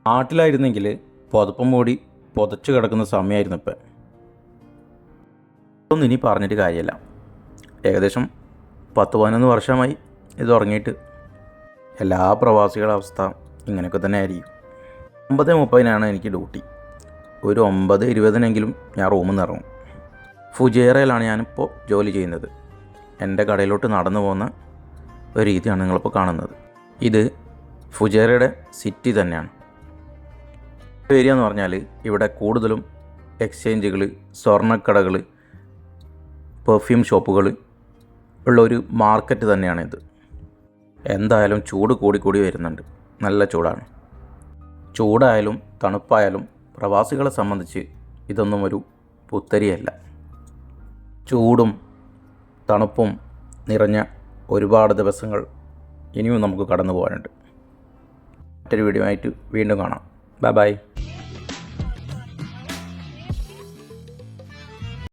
നാട്ടിലായിരുന്നെങ്കിൽ പുതപ്പം മൂടി പുതച്ച് കിടക്കുന്ന സമയമായിരുന്നു ഇപ്പം. ഒന്നും ഇനി പറഞ്ഞിട്ട് കാര്യമില്ല. ഏകദേശം 10-11 വർഷമായി ഇത് ഉറങ്ങിയിട്ട്. എല്ലാ പ്രവാസികളുടെ അവസ്ഥ ഇങ്ങനെയൊക്കെ തന്നെ ആയിരിക്കും. 9:30-നാണ് എനിക്ക് ഡ്യൂട്ടി. ഒരു 9:20-നെങ്കിലും ഞാൻ റൂമിൽ നിന്ന് ഇറങ്ങും. ഫുജേറയിലാണ് ഞാനിപ്പോൾ ജോലി ചെയ്യുന്നത്. എൻ്റെ കടയിലോട്ട് നടന്നു പോകുന്ന ഒരു രീതിയാണ് നിങ്ങളിപ്പോൾ കാണുന്നത്. ഇത് ഫുജേറയുടെ സിറ്റി തന്നെയാണ്. ഏരിയ എന്ന് പറഞ്ഞാൽ ഇവിടെ കൂടുതലും എക്സ്ചേഞ്ചുകൾ, സ്വർണ്ണക്കടകൾ, പെർഫ്യൂം ഷോപ്പുകൾ ഉള്ളൊരു മാർക്കറ്റ് തന്നെയാണിത്. എന്തായാലും ചൂട് കൂടി വരുന്നുണ്ട്. നല്ല ചൂടാണ്. ചൂടായാലും തണുപ്പായാലും പ്രവാസികളെ സംബന്ധിച്ച് ഇതൊന്നും ഒരു പുത്തരിയല്ല. ചൂടും തണുപ്പും നിറഞ്ഞ ഒരുപാട് ദിവസങ്ങൾ ഇനിയും നമുക്ക് കടന്നു പോകാനുണ്ട്. മറ്റൊരു വീഡിയോ ആയിട്ട് വീണ്ടും കാണാം. ബൈ.